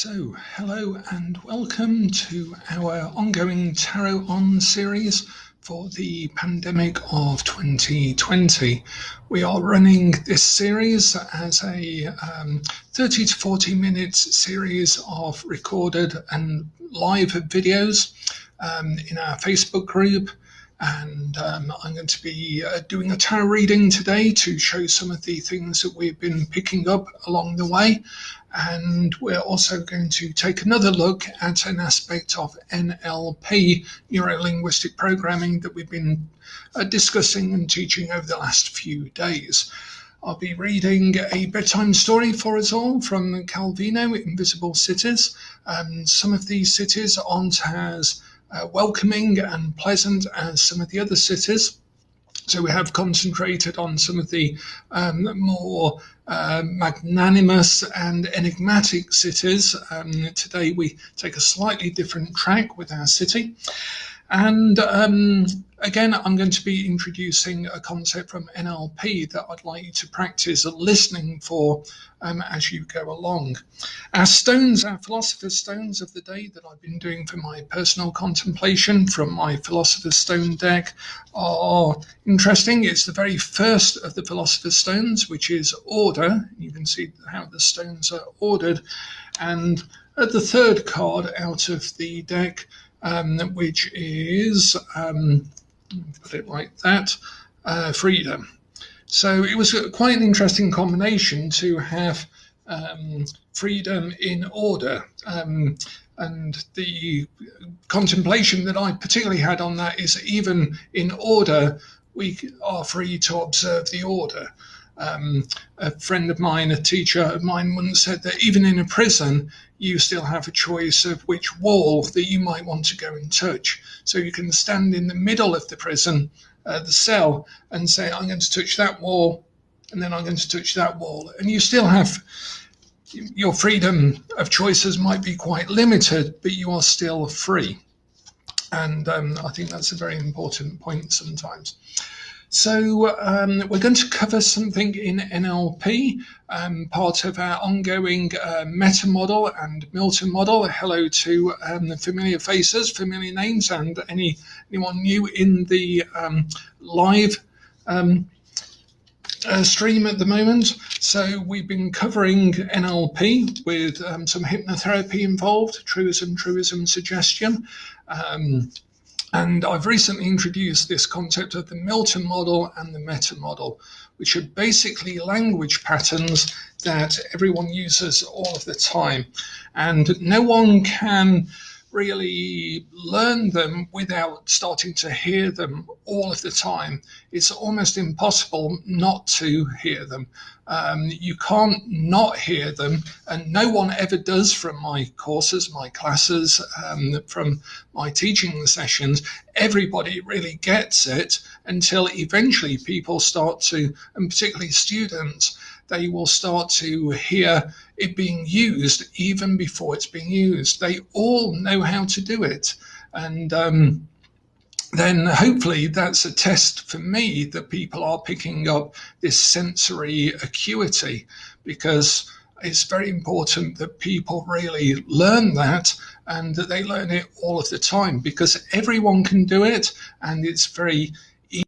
Hello and welcome to our ongoing Tarot On series for the pandemic of 2020. We are running this series as a 30 to 40 minutes series of recorded and live videos in our Facebook group. And I'm going to be doing a tarot reading today to show some of the things that we've been picking up along the way. And we're also going to take another look at an aspect of NLP, neuro-linguistic programming, that we've been discussing and teaching over the last few days. I'll be reading a bedtime story for us all from Calvino, Invisible Cities. Some of these cities aren't as welcoming and pleasant as some of the other cities. So we have concentrated on some of the more magnanimous and enigmatic cities. Today we take a slightly different track with our city. And again, I'm going to be introducing a concept from NLP that I'd like you to practice listening for as you go along. Our stones, our philosopher's stones of the day that I've been doing for my personal contemplation from my philosopher's stone deck are interesting. It's the very first of the philosopher's stones, which is order. You can see how the stones are ordered. And the third card out of the deck, which is, put it like that, freedom. So it was quite an interesting combination to have freedom in order. And the contemplation that I particularly had on that is even in order, we are free to observe the order. A friend of mine, a teacher of mine, once said that even in a prison, you still have a choice of which wall that you might want to go and touch. So you can stand in the middle of the prison, the cell, and say, I'm going to touch that wall, and then I'm going to touch that wall. And you still have, your freedom of choices might be quite limited, but you are still free. And I think that's a very important point sometimes. So we're going to cover something in NLP, part of our ongoing meta model and Milton model. Hello to familiar faces, familiar names, and anyone new in the live stream at the moment. So we've been covering NLP with some hypnotherapy involved, truism suggestion. And I've recently introduced this concept of the Milton model and the meta model, which are basically language patterns that everyone uses all of the time. And no one can really learn them without starting to hear them all of the time. It's almost impossible not to hear them. You can't not hear them, and no one ever does from my courses, my classes, from my teaching sessions. Everybody really gets it until eventually people start to, and particularly students, they will start to hear it being used even before it's being used. They all know how to do it. And then hopefully that's a test for me that people are picking up this sensory acuity, because it's very important that people really learn that, and that they learn it all of the time, because everyone can do it, and it's very easy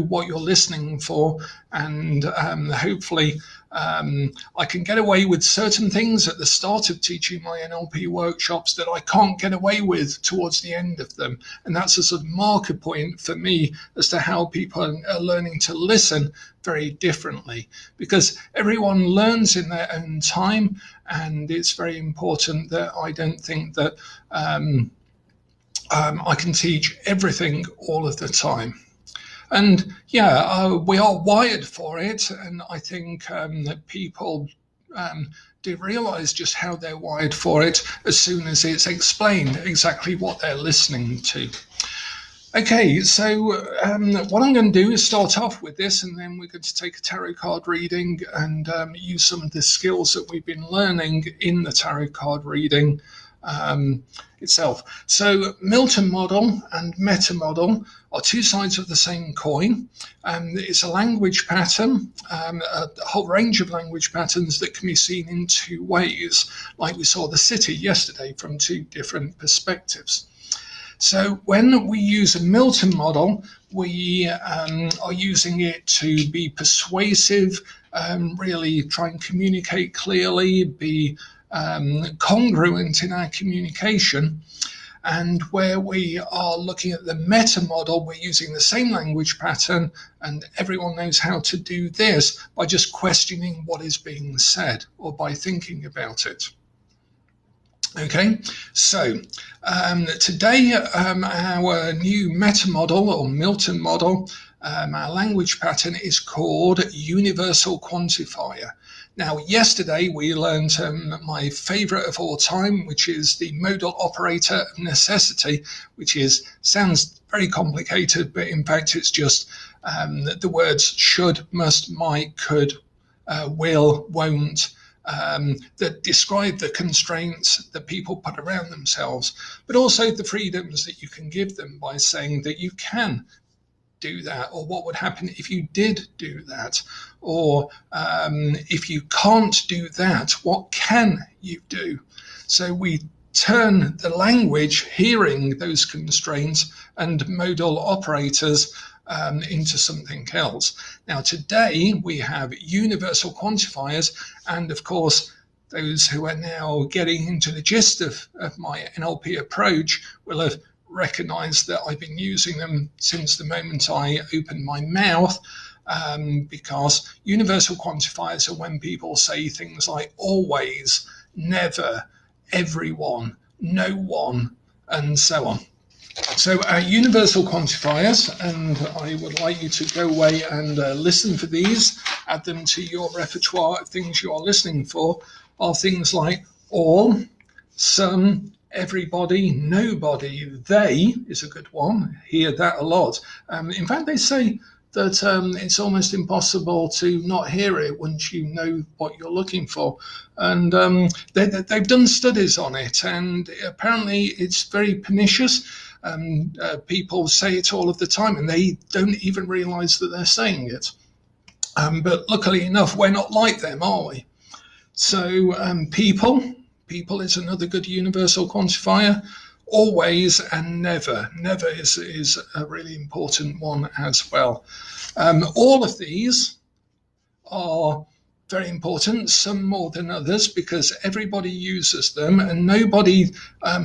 what you're listening for. And hopefully I can get away with certain things at the start of teaching my NLP workshops that I can't get away with towards the end of them. And that's a sort of marker point for me as to how people are learning to listen very differently, because everyone learns in their own time. And it's very important that I don't think that I can teach everything all of the time. And we are wired for it, and I think that people do realize just how they're wired for it as soon as it's explained exactly what they're listening to. Okay, so what I'm going to do is start off with this, and then we're going to take a tarot card reading and use some of the skills that we've been learning in the tarot card reading itself. So Milton model and meta model are two sides of the same coin. It's a language pattern, a whole range of language patterns that can be seen in two ways, like we saw the city yesterday from two different perspectives. So when we use a Milton model, we are using it to be persuasive, really try and communicate clearly, be congruent in our communication. And where we are looking at the meta model, we're using the same language pattern, and everyone knows how to do this by just questioning what is being said or by thinking about it. Okay, so today our new meta model or Milton model, our language pattern is called universal quantifier. Now, yesterday we learned my favorite of all time, which is the modal operator of necessity, which sounds very complicated, but in fact it's just the words should, must, might, could, will, won't, that describe the constraints that people put around themselves, but also the freedoms that you can give them by saying that you can do that, or what would happen if you did do that, or if you can't do that, what can you do? So we turn the language hearing those constraints and modal operators into something else. Now today we have universal quantifiers, and of course those who are now getting into the gist of my NLP approach will have recognized that I've been using them since the moment I opened my mouth, because universal quantifiers are when people say things like always, never, everyone, no one, and so on. So our universal quantifiers, and I would like you to go away and listen for these, add them to your repertoire of things you are listening for, are things like all, some, everybody, nobody. They is a good one. Hear that a lot. In fact, they say that it's almost impossible to not hear it once you know what you're looking for. And they've done studies on it, and apparently it's very pernicious. People say it all of the time, and they don't even realize that they're saying it. But luckily enough, we're not like them, are we? So people is another good universal quantifier. Always and never. Never is a really important one as well. All of these are very important, some more than others, because everybody uses them, and nobody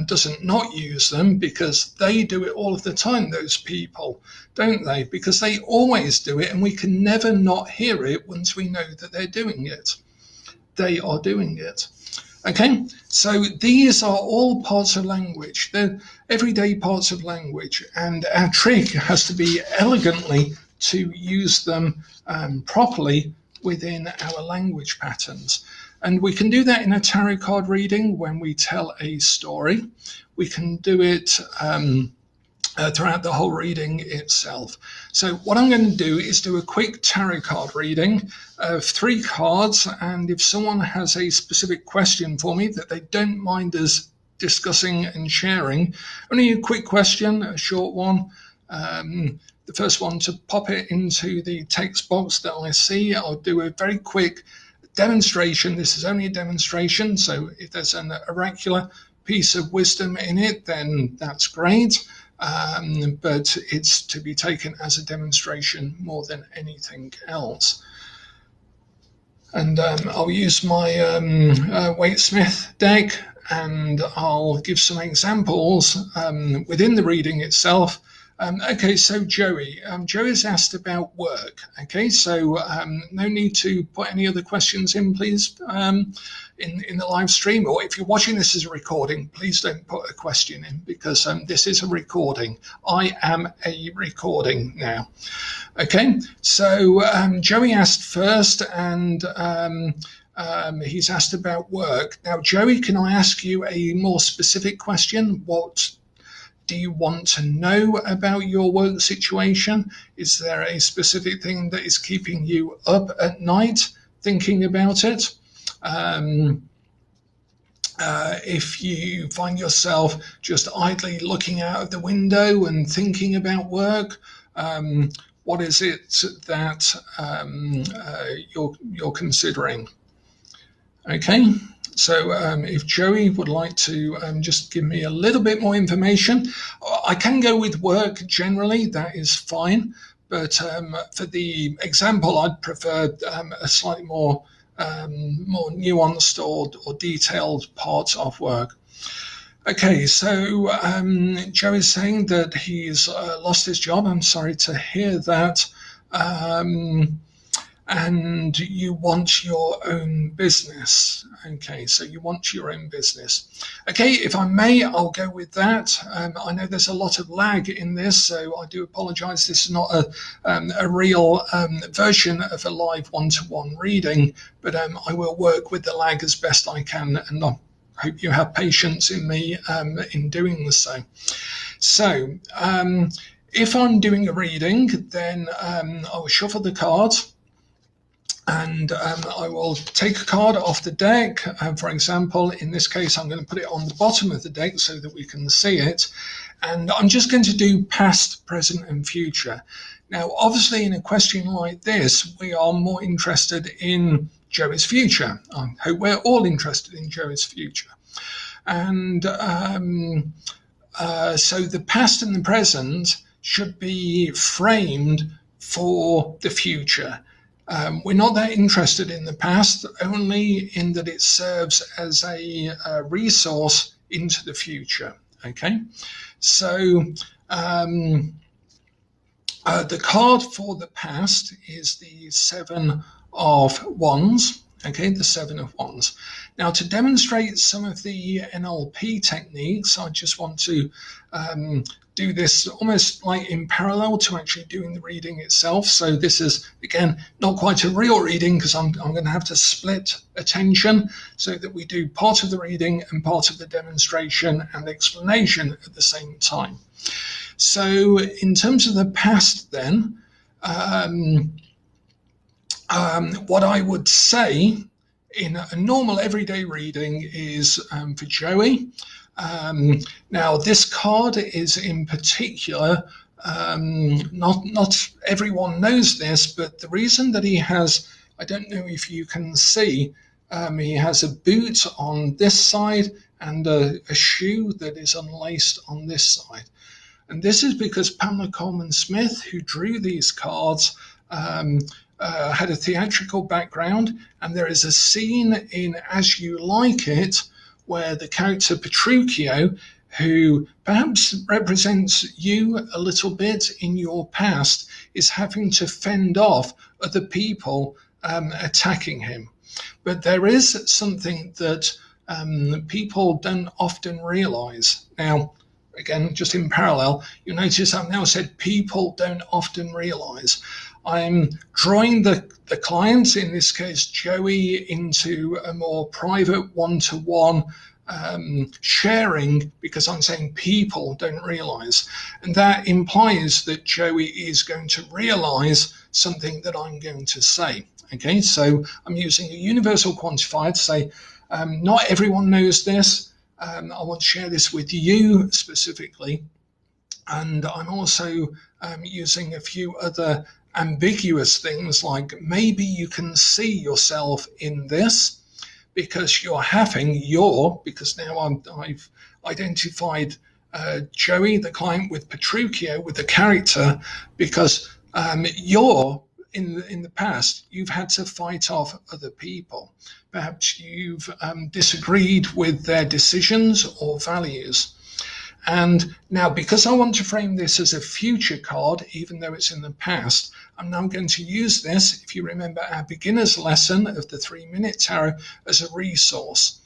doesn't not use them, because they do it all of the time, those people, don't they? Because they always do it, and we can never not hear it once we know that they're doing it. They are doing it. Okay, so these are all parts of language. They're everyday parts of language, and our trick has to be elegantly to use them properly within our language patterns. And we can do that in a tarot card reading when we tell a story. We can do it throughout the whole reading itself. So what I'm going to do is do a quick tarot card reading of 3 cards, and if someone has a specific question for me that they don't mind us discussing and sharing, only a quick question, a short one, the first one to pop it into the text box that I see. I'll do a very quick demonstration. This is only a demonstration, so if there's an oracular piece of wisdom in it, then that's great. But it's to be taken as a demonstration more than anything else. And I'll use my Waite-Smith deck, and I'll give some examples within the reading itself. Okay, so Joey's asked about work. Okay, so no need to put any other questions in, please, in the live stream. Or if you're watching this as a recording, please don't put a question in, because this is a recording. I am a recording now. Okay, so Joey asked first, and he's asked about work. Now, Joey, can I ask you a more specific question? What do you want to know about your work situation? Is there a specific thing that is keeping you up at night thinking about it? If you find yourself just idly looking out of the window and thinking about work, what is it that you're considering? Okay, so if Joey would like to just give me a little bit more information, I can go with work generally, that is fine. But for the example, I'd prefer a slightly more nuanced or detailed part of work. Okay, so Joe is saying that he's lost his job. I'm sorry to hear that. And you want your own business. Okay, so you want your own business. Okay, if I may, I'll go with that. I know there's a lot of lag in this, so I do apologise. This is not a real version of a live one-to-one reading, but I will work with the lag as best I can, and I hope you have patience in me in doing so. So, if I'm doing a reading, then I will shuffle the cards. And I will take a card off the deck. For example, in this case, I'm going to put it on the bottom of the deck so that we can see it. And I'm just going to do past, present, and future. Now, obviously, in a question like this, we are more interested in Joey's future. I hope we're all interested in Joey's future. And so the past and the present should be framed for the future. We're not that interested in the past, only in that it serves as a resource into the future. Okay, so the card for the past is the Seven of Wands. Okay, the Seven of Wands. Now, to demonstrate some of the NLP techniques, I just want to do this almost like in parallel to actually doing the reading itself. So this is, again, not quite a real reading because I'm going to have to split attention so that we do part of the reading and part of the demonstration and explanation at the same time. So in terms of the past then, what I would say in a normal everyday reading is for Joey. Now, this card is in particular, not everyone knows this, but the reason that he has, I don't know if you can see, he has a boot on this side and a shoe that is unlaced on this side. And this is because Pamela Coleman Smith, who drew these cards, had a theatrical background, and there is a scene in As You Like It where the character Petruchio, who perhaps represents you a little bit in your past, is having to fend off other people attacking him. But there is something that people don't often realize. Now, again, just in parallel, you'll notice I've now said people don't often realize. I'm drawing the client, in this case Joey, into a more private one-to-one sharing, because I'm saying people don't realize. And that implies that Joey is going to realize something that I'm going to say. Okay, so I'm using a universal quantifier to say, not everyone knows this. I want to share this with you specifically. And I'm also using a few other ambiguous things, like maybe you can see yourself in this because you're having because now I've identified Joey, the client, with Petruchio, with the character, because you're in the past, you've had to fight off other people. Perhaps you've disagreed with their decisions or values. And now, because I want to frame this as a future card, even though it's in the past, I'm now going to use this, if you remember our beginner's lesson of the 3-minute tarot, as a resource.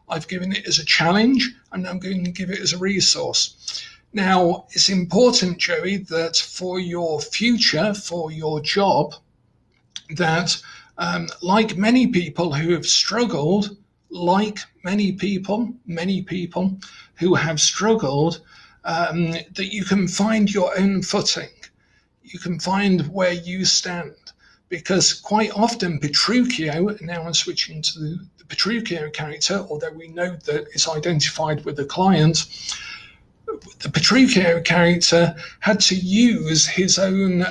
I've given it as a challenge, and I'm going to give it as a resource. Now, it's important, Joey, that for your future, for your job, that like many people who have struggled, many people who have struggled, that you can find your own footing. You can find where you stand. Because quite often Petruchio, now I'm switching to the Petruchio character, although we know that it's identified with the client, the Petruchio character had to use his own.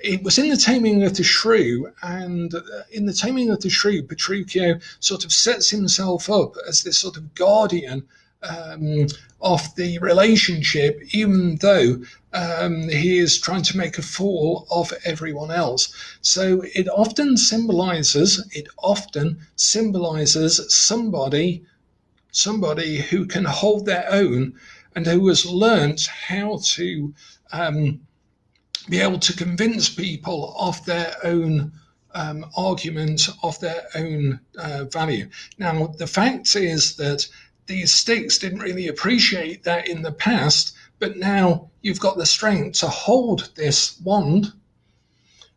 It was in the Taming of the Shrew, and in the Taming of the Shrew, Petruchio sort of sets himself up as this sort of guardian of the relationship, even though he is trying to make a fool of everyone else. So it often symbolizes somebody who can hold their own and who has learnt how to be able to convince people of their own argument, of their own value. Now, the fact is that these sticks didn't really appreciate that in the past, but now you've got the strength to hold this wand,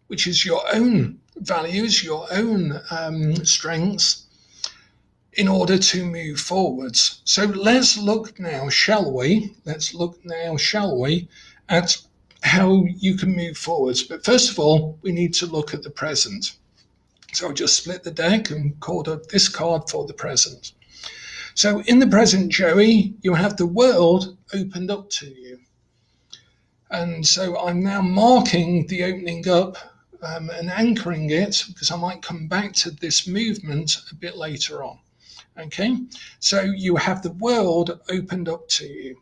which is your own values, your own strengths, in order to move forwards. So let's look now, shall we? At how you can move forwards. But first of all, we need to look at the present. So I'll just split the deck and called up this card for the present. So in the present, Joey, you have the world opened up to you. And so I'm now marking the opening up and anchoring it, because I might come back to this movement a bit later on. Okay, so you have the world opened up to you.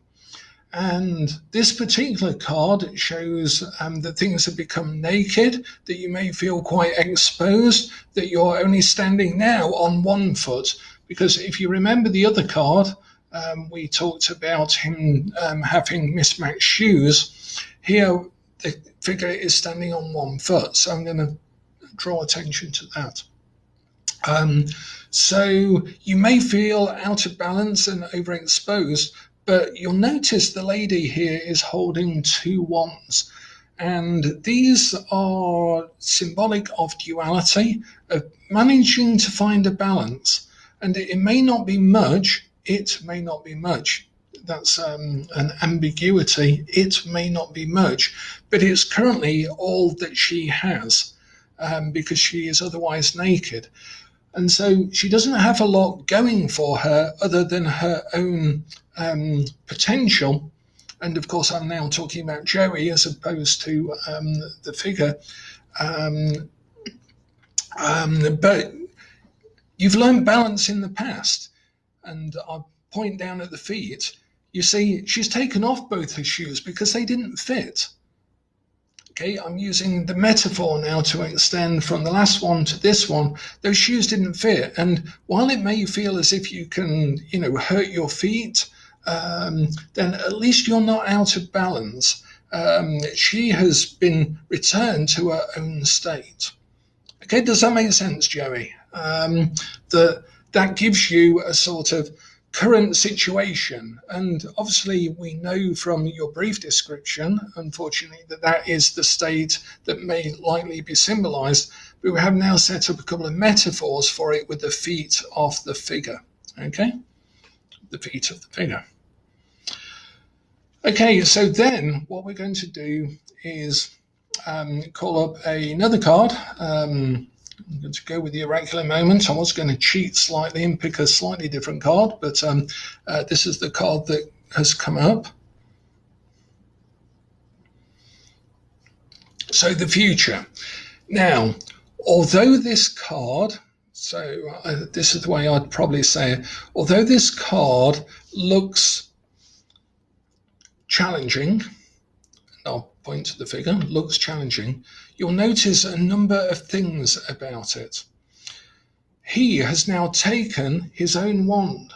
And this particular card shows that things have become naked, that you may feel quite exposed, that you're only standing now on one foot. Because if you remember the other card, we talked about him having mismatched shoes. Here, the figure is standing on one foot. So I'm going to draw attention to that. So you may feel out of balance and overexposed, but you'll notice the lady here is holding two wands. And these are symbolic of duality, of managing to find a balance. And it may not be much, it may not be much. That's an ambiguity. It may not be much, but it's currently all that she has, because she is otherwise naked. And so she doesn't have a lot going for her other than her own potential. And of course, I'm now talking about Joey as opposed to the figure. But you've learned balance in the past. And I'll point down at the feet. You see, she's taken off both her shoes because they didn't fit. Okay, I'm using the metaphor now to extend from the last one to this one. Those shoes didn't fit. And while it may feel as if you can, hurt your feet, then at least you're not out of balance. She has been returned to her own state. Okay, does that make sense, Joey? That gives you a sort of current situation, and obviously we know from your brief description, unfortunately, that is the state that may likely be symbolized, but we have now set up a couple of metaphors for it with the feet of the figure. Okay, the feet of the figure. Okay, so then what we're going to do is call up another card. I'm going to go with the oracular moment. I was going to cheat slightly and pick a slightly different card, but this is the card that has come up. So the future. Now, although this card, this is the way I'd probably say it, although this card looks challenging, I'll point to the figure, looks challenging, you'll notice a number of things about it. He has now taken his own wand.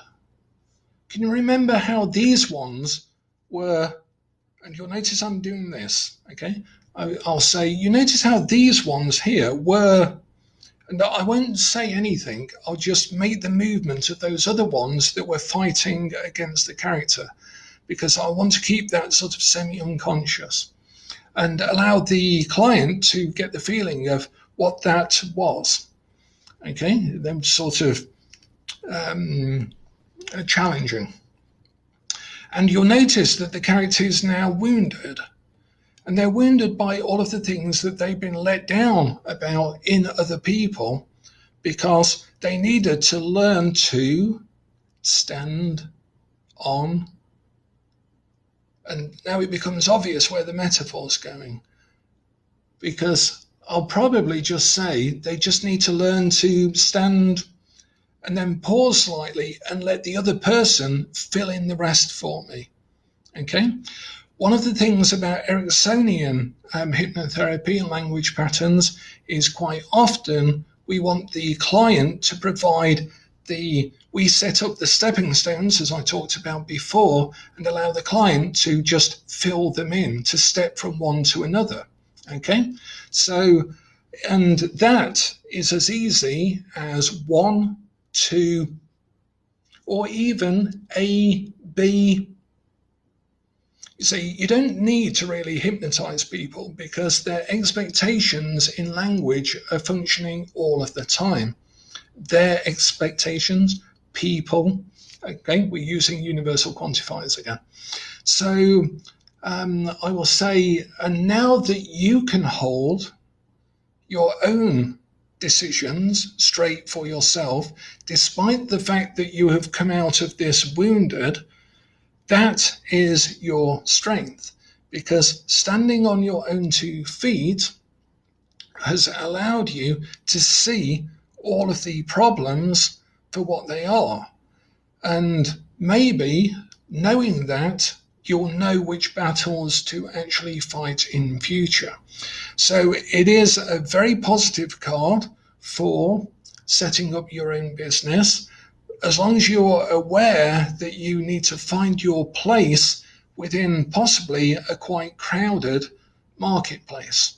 Can you remember how these wands were, and you'll notice I'm doing this, okay? I'll say, you notice how these ones here were, and I won't say anything, I'll just make the movement of those other ones that were fighting against the character, because I want to keep that sort of semi-unconscious and allow the client to get the feeling of what that was. Okay, them sort of challenging. And you'll notice that the character is now wounded. And they're wounded by all of the things that they've been let down about in other people, because they needed to learn to stand on. And now it becomes obvious where the metaphor's going, because I'll probably just say they just need to learn to stand and then pause slightly and let the other person fill in the rest for me. Okay? One of the things about Ericksonian hypnotherapy and language patterns is quite often we want the client to provide we set up the stepping stones, as I talked about before, and allow the client to just fill them in, to step from one to another. Okay? So, and that is as easy as 1, 2, or even A, B. You see, you don't need to really hypnotize people because their expectations in language are functioning all of the time. Their expectations, people, okay, we're using universal quantifiers again. So I will say, and now that you can hold your own decisions straight for yourself, despite the fact that you have come out of this wounded, that is your strength, because standing on your own 2 feet has allowed you to see all of the problems for what they are. And maybe knowing that, you'll know which battles to actually fight in future. So it is a very positive card for setting up your own business, as long as you're aware that you need to find your place within possibly a quite crowded marketplace.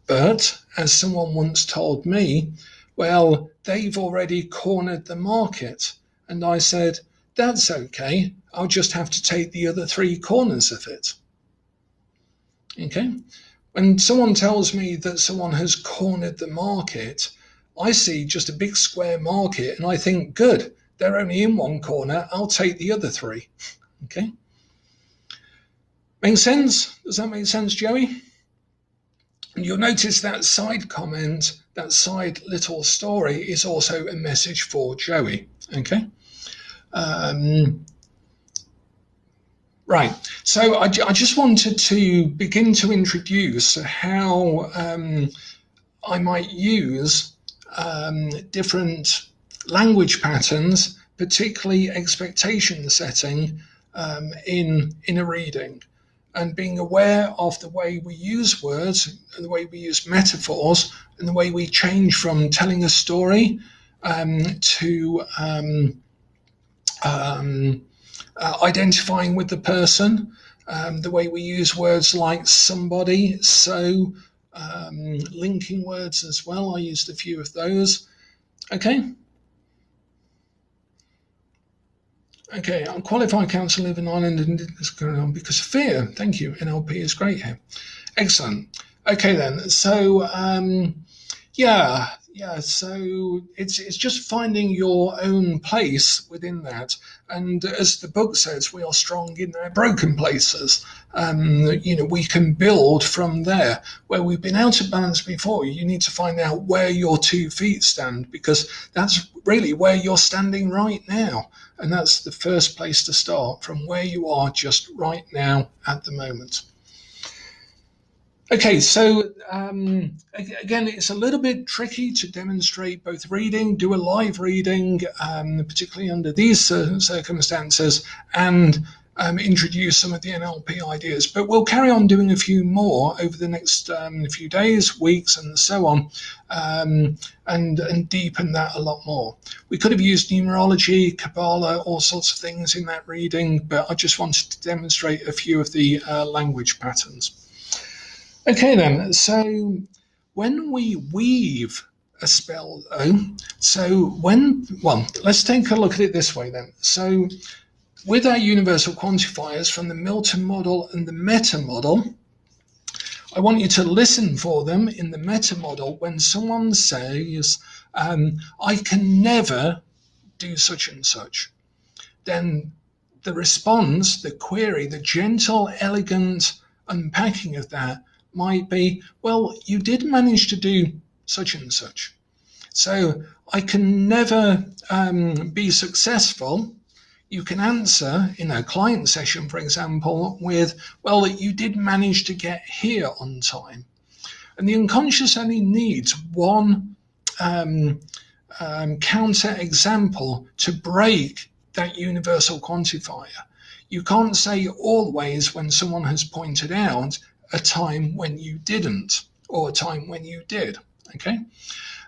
But as someone once told me, well, they've already cornered the market. And I said, that's okay. I'll just have to take the other 3 corners of it. Okay? When someone tells me that someone has cornered the market, I see just a big square market and I think, good, they're only in 1 corner. I'll take the other 3. Okay? Make sense? Does that make sense, Joey? And you'll notice that side comment, that side little story is also a message for Joey. Okay? Right. So I just wanted to begin to introduce how I might use different language patterns, particularly expectation setting in a reading, and being aware of the way we use words, and the way we use metaphors, and the way we change from telling a story to identifying with the person, the way we use words like somebody, so, linking words as well. I used a few of those. Okay. Okay, I'm qualified counsellor, live in Ireland, and this going on because of fear. Thank you. NLP is great here. Excellent. Okay then. So so it's just finding your own place within that. And as the book says, we are strong in our broken places. We can build from there. Where we've been out of balance before, you need to find out where your 2 feet stand, because that's really where you're standing right now. And that's the first place to start, from where you are just right now at the moment. Okay, so again, it's a little bit tricky to demonstrate both reading, do a live reading, particularly under these circumstances, and introduce some of the NLP ideas. But we'll carry on doing a few more over the next few days, weeks, and so on, and deepen that a lot more. We could have used numerology, Kabbalah, all sorts of things in that reading, but I just wanted to demonstrate a few of the language patterns. Okay then, so when we weave a spell though, let's take a look at it this way then. So with our universal quantifiers from the Milton model and the meta model, I want you to listen for them in the meta model when someone says, I can never do such and such. Then the response, the query, the gentle, elegant unpacking of that might be, well, you did manage to do such and such. So I can never be successful. You can answer in a client session, for example, with, well, you did manage to get here on time. And the unconscious only needs one counter example to break that universal quantifier. You can't say always when someone has pointed out a time when you didn't or a time when you did. Okay?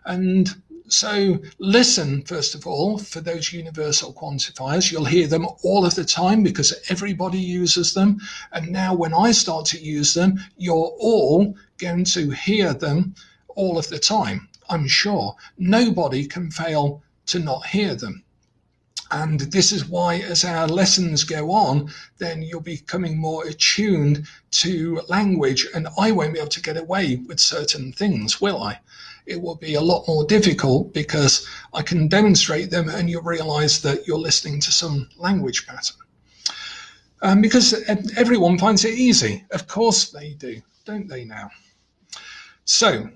And so listen, first of all, for those universal quantifiers. You'll hear them all of the time because everybody uses them. And now when I start to use them, you're all going to hear them all of the time. I'm sure nobody can fail to not hear them. And this is why, as our lessons go on, then you're becoming more attuned to language, and I won't be able to get away with certain things, will I? It will be a lot more difficult because I can demonstrate them and you'll realize that you're listening to some language pattern. Because everyone finds it easy. Of course they do, don't they now? So,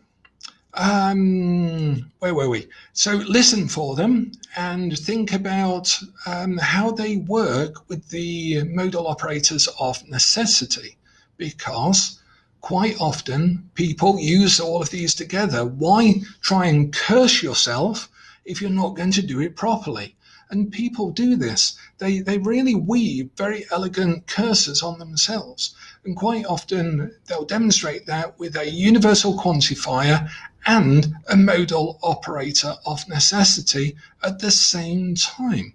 where were we? So listen for them and think about how they work with the modal operators of necessity, because quite often people use all of these together. Why try and curse yourself if you're not going to do it properly? And people do this. They really weave very elegant curses on themselves. And quite often they'll demonstrate that with a universal quantifier and a modal operator of necessity at the same time.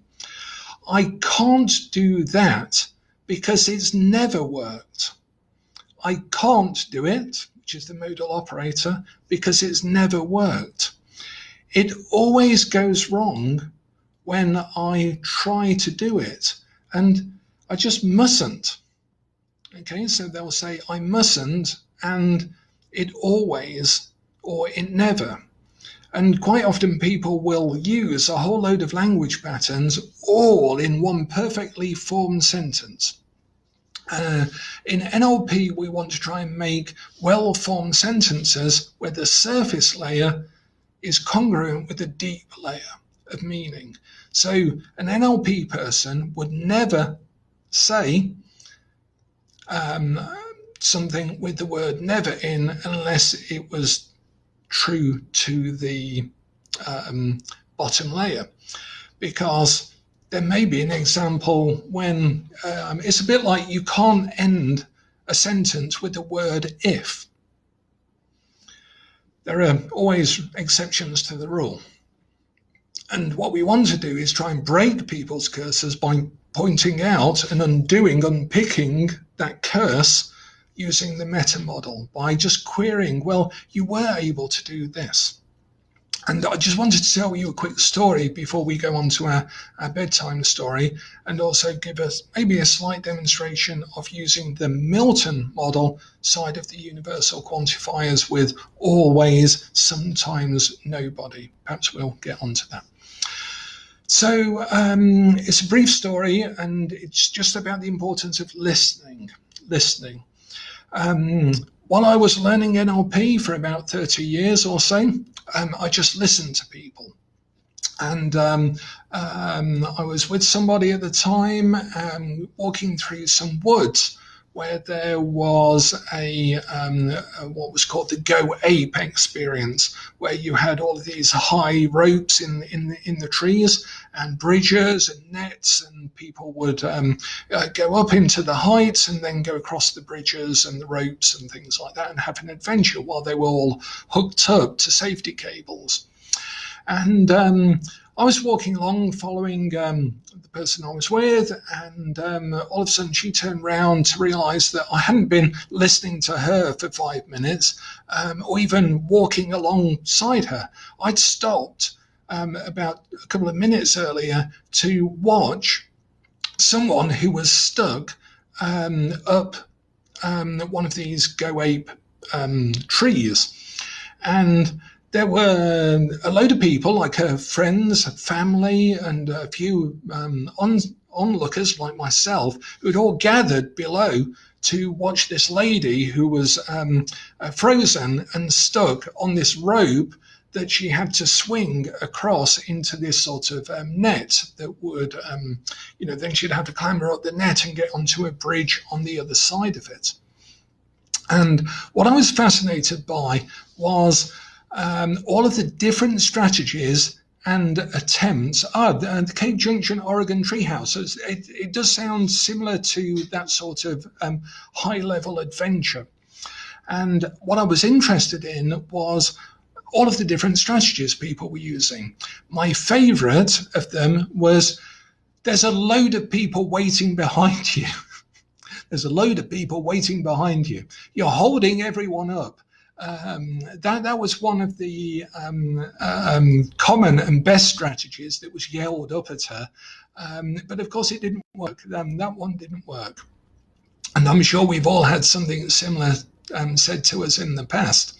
I can't do that because it's never worked. I can't do it, which is the modal operator, because it's never worked. It always goes wrong when I try to do it, and I just mustn't. Okay, so they'll say I mustn't, and it always, or it never. And quite often people will use a whole load of language patterns all in one perfectly formed sentence. In NLP, we want to try and make well-formed sentences where the surface layer is congruent with the deep layer of meaning. So an NLP person would never say something with the word never in unless it was true to the bottom layer, because there may be an example when it's a bit like you can't end a sentence with the word if. There are always exceptions to the rule. And what we want to do is try and break people's curses by pointing out and unpicking that curse using the meta model, by just querying, well, you were able to do this. And I just wanted to tell you a quick story before we go on to our bedtime story, and also give us maybe a slight demonstration of using the Milton model side of the universal quantifiers with always, sometimes, nobody. Perhaps we'll get onto that. So it's a brief story, and it's just about the importance of listening. While I was learning NLP for about 30 years or so, I just listened to people. And I was with somebody at the time walking through some woods where there was a what was called the Go Ape experience, where you had all of these high ropes in the trees and bridges and nets, and people would go up into the heights and then go across the bridges and the ropes and things like that and have an adventure while they were all hooked up to safety cables. And I was walking along following the person I was with, and all of a sudden she turned round to realise that I hadn't been listening to her for 5 minutes or even walking alongside her. I'd stopped about a couple of minutes earlier to watch someone who was stuck up one of these Go Ape trees. And there were a load of people, like her friends, family, and a few onlookers like myself, who'd all gathered below to watch this lady who was frozen and stuck on this rope that she had to swing across into this sort of net that would, then she'd have to clamber up the net and get onto a bridge on the other side of it. And what I was fascinated by was all of the different strategies and attempts. The Cape Junction Oregon Treehouse. It does sound similar to that sort of high-level adventure. And what I was interested in was all of the different strategies people were using. My favorite of them was, there's a load of people waiting behind you. There's a load of people waiting behind you. You're holding everyone up. That was one of the common and best strategies that was yelled up at her. But of course it didn't work. That one didn't work. And I'm sure we've all had something similar said to us in the past.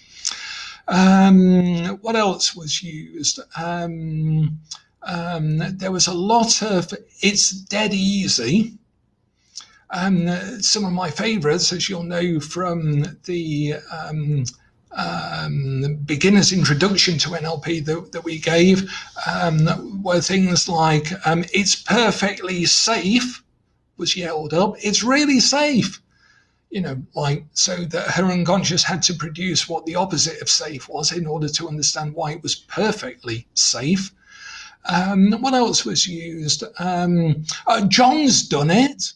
What else was used? There was a lot of, it's dead easy. Some of my favorites, as you'll know from the beginner's introduction to NLP that we gave, were things like, it's perfectly safe, was yelled up. It's really safe. So that her unconscious had to produce what the opposite of safe was in order to understand why it was perfectly safe. What else was used? John's done it.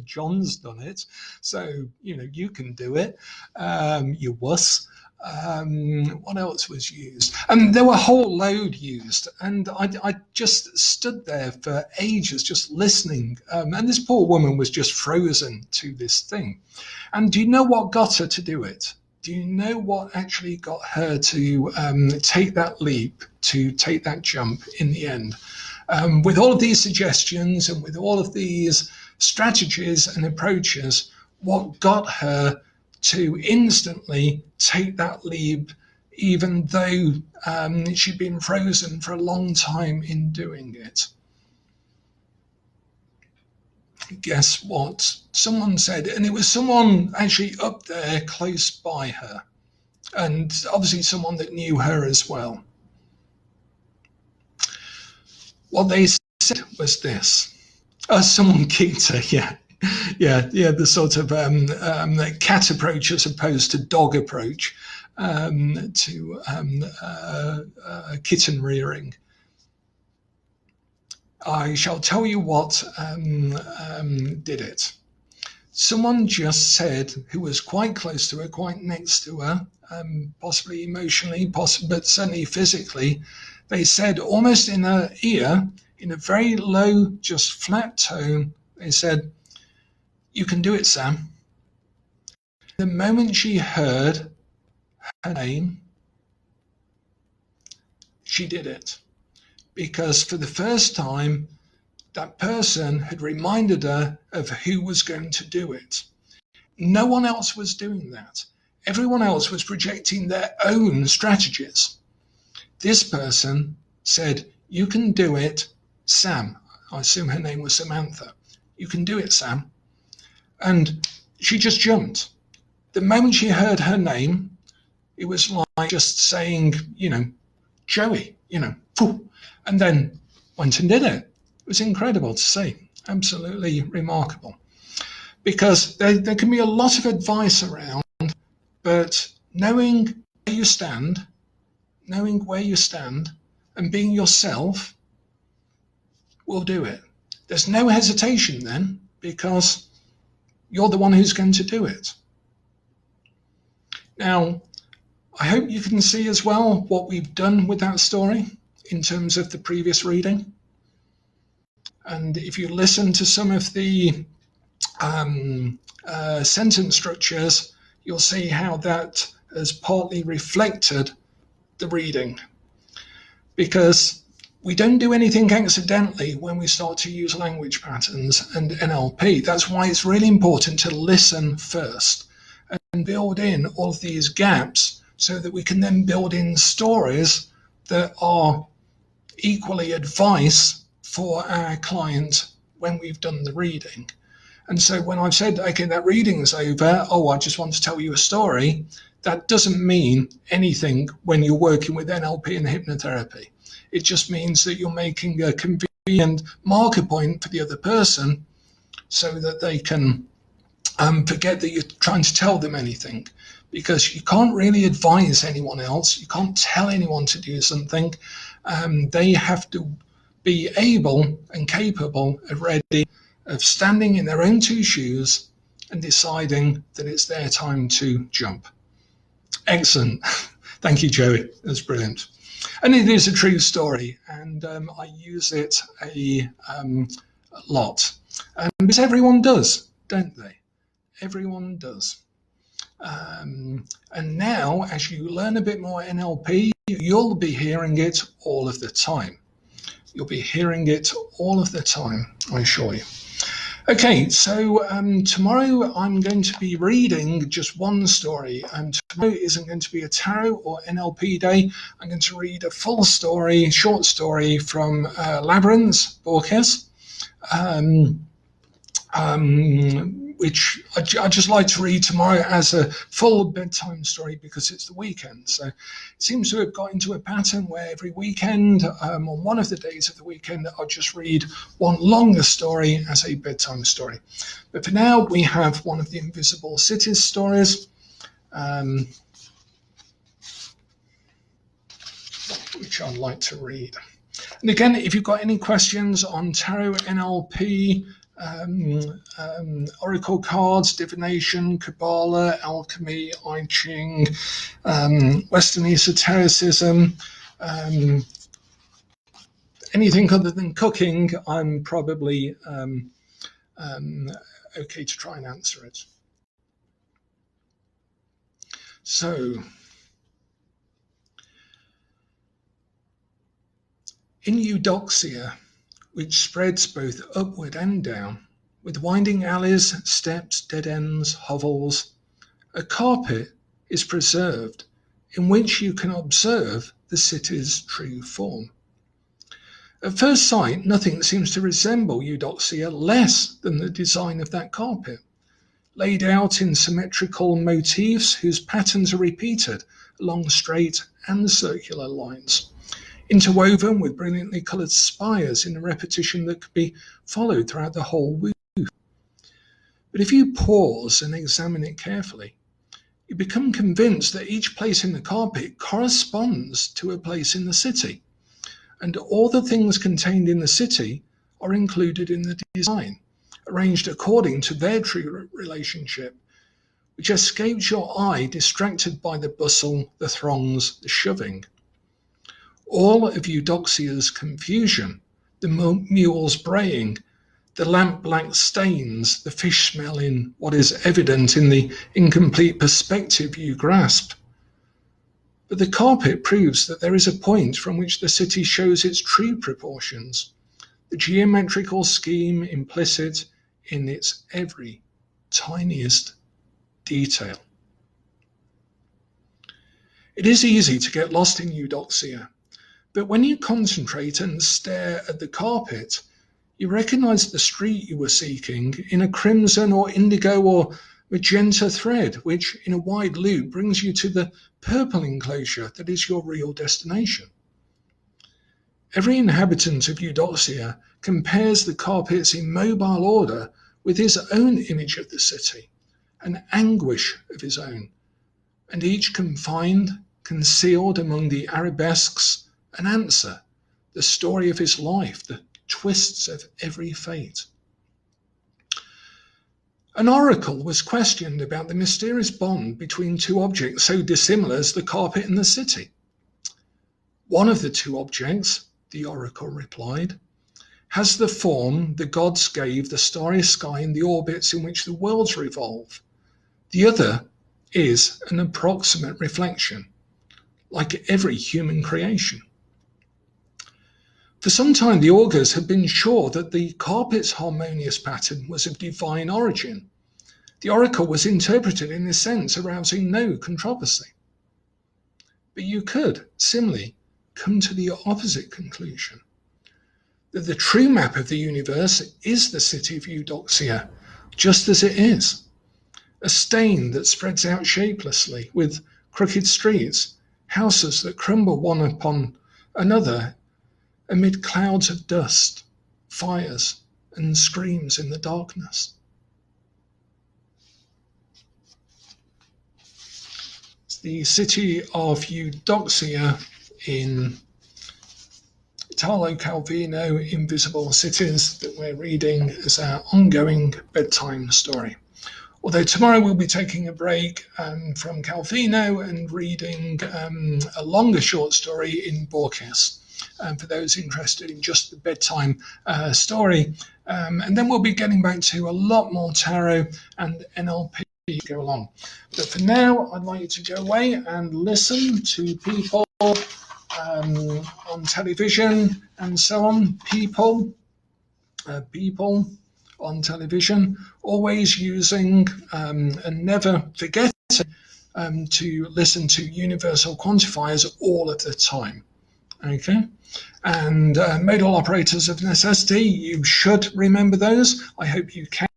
John's done it, so you can do it. You wuss. What else was used? And there were a whole load used, and I just stood there for ages just listening, and this poor woman was just frozen to this thing. And do you know what got her to do it? Do you know what actually got her to take that leap, to take that jump in the end? With all of these suggestions and with all of these strategies and approaches, what got her to instantly take that leap, even though she'd been frozen for a long time in doing it? Guess what? Someone said, and it was someone actually up there close by her, and obviously someone that knew her as well. What they said was this. Someone kicked her, yeah, the sort of cat approach as opposed to dog approach to kitten rearing. I shall tell you what did it. Someone just said, who was quite close to her, quite next to her, possibly emotionally, but certainly physically, they said almost in her ear, in a very low, just flat tone, they said, "You can do it, Sam." The moment she heard her name, she did it. Because for the first time, that person had reminded her of who was going to do it. No one else was doing that. Everyone else was projecting their own strategies. This person said, "You can do it, Sam." I assume her name was Samantha. "You can do it, Sam." And she just jumped. The moment she heard her name, it was like just saying, Joey, and then went and did it. It was incredible to see. Absolutely remarkable. Because there can be a lot of advice around, but knowing where you stand and being yourself will do it. There's no hesitation then, because you're the one who's going to do it. Now, I hope you can see as well what we've done with that story in terms of the previous reading. And if you listen to some of the sentence structures, you'll see how that has partly reflected the reading. Because we don't do anything accidentally when we start to use language patterns and NLP. That's why it's really important to listen first and build in all of these gaps so that we can then build in stories that are equally advice for our client when we've done the reading. And so when I've said, okay, that reading is over, oh, I just want to tell you a story, that doesn't mean anything when you're working with NLP and hypnotherapy. It just means that you're making a convenient marker point for the other person so that they can forget that you're trying to tell them anything, because you can't really advise anyone else. You can't tell anyone to do something. They have to be able and capable and ready of standing in their own two shoes and deciding that it's their time to jump. Excellent. Thank you, Joey. That's brilliant. And it is a true story, and I use it a lot. Because everyone does, don't they? Everyone does. And now, as you learn a bit more NLP, you'll be hearing it all of the time. You'll be hearing it all of the time, I assure you. Okay, so tomorrow I'm going to be reading just one story. Tomorrow isn't going to be a tarot or NLP day. I'm going to read a full story, short story from Labyrinth, Borges, which I just like to read tomorrow as a full bedtime story because it's the weekend. So it seems to have got into a pattern where every weekend, on one of the days of the weekend, I'll just read one longer story as a bedtime story. But for now, we have one of the Invisible Cities stories, which I'd like to read. And again, if you've got any questions on tarot, NLP, oracle cards, divination, Kabbalah, alchemy, I Ching, Western esotericism, anything other than cooking, I'm probably okay to try and answer it. So, in Eudoxia, which spreads both upward and down, with winding alleys, steps, dead ends, hovels, a carpet is preserved in which you can observe the city's true form. At first sight, nothing seems to resemble Eudoxia less than the design of that carpet, laid out in symmetrical motifs whose patterns are repeated along straight and circular lines, interwoven with brilliantly coloured spires in a repetition that could be followed throughout the whole roof. But if you pause and examine it carefully, you become convinced that each place in the carpet corresponds to a place in the city, and all the things contained in the city are included in the design, arranged according to their true relationship, which escapes your eye distracted by the bustle, the throngs, the shoving. All of Eudoxia's confusion, the mules braying, the lamp-black stains, the fish smell in what is evident in the incomplete perspective you grasp. But the carpet proves that there is a point from which the city shows its true proportions, the geometrical scheme implicit in its every tiniest detail. It is easy to get lost in Eudoxia, but when you concentrate and stare at the carpet, you recognize the street you were seeking in a crimson or indigo or magenta thread, which in a wide loop brings you to the purple enclosure that is your real destination. Every inhabitant of Eudoxia compares the carpet's immobile order with his own image of the city, an anguish of his own, and each confined, concealed among the arabesques, an answer, the story of his life, the twists of every fate. An oracle was questioned about the mysterious bond between two objects so dissimilar as the carpet and the city. One of the two objects, the oracle replied, has the form the gods gave the starry sky and the orbits in which the worlds revolve. The other is an approximate reflection, like every human creation. For some time, the augurs had been sure that the carpet's harmonious pattern was of divine origin. The oracle was interpreted in this sense, arousing no controversy. But you could, similarly, come to the opposite conclusion, that the true map of the universe is the city of Eudoxia, just as it is. A stain that spreads out shapelessly with crooked streets, houses that crumble one upon another amid clouds of dust, fires, and screams in the darkness. It's the city of Eudoxia in Italo, Calvino, Invisible Cities that we're reading as our ongoing bedtime story. Although tomorrow we'll be taking a break from Calvino and reading a longer short story in Borges for those interested in just the bedtime story. And then we'll be getting back to a lot more tarot and NLP as we go along. But for now, I'd like you to go away and listen to people on television and so on. People on television, always using and never forgetting to listen to universal quantifiers all of the time. Okay, and modal operators of necessity, you should remember those. I hope you can,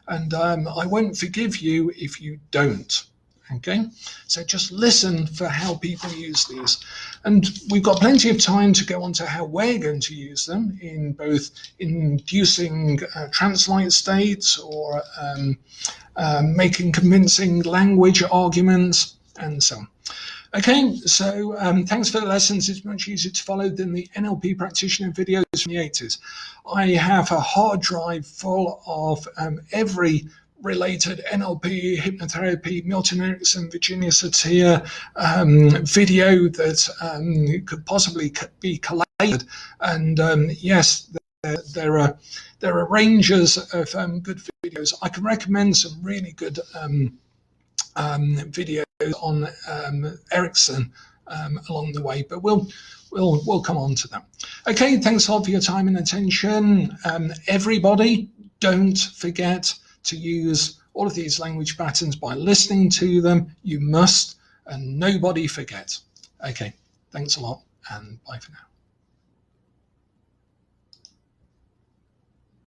and I won't forgive you if you don't. Okay, so just listen for how people use these. And we've got plenty of time to go on to how we're going to use them in both inducing trance-like states or making convincing language arguments and so on. Okay, so thanks for the lessons. It's much easier to follow than the NLP practitioner videos from the 80s. I have a hard drive full of every related NLP, hypnotherapy, Milton Erickson, Virginia Satir video that could possibly be collated. And yes, there are ranges of good videos. I can recommend some really good videos on Erickson along the way, but we'll come on to that. Okay, thanks a lot for your time and attention. Everybody, don't forget to use all of these language patterns by listening to them. You must, and nobody forget. Okay, thanks a lot, and bye for now.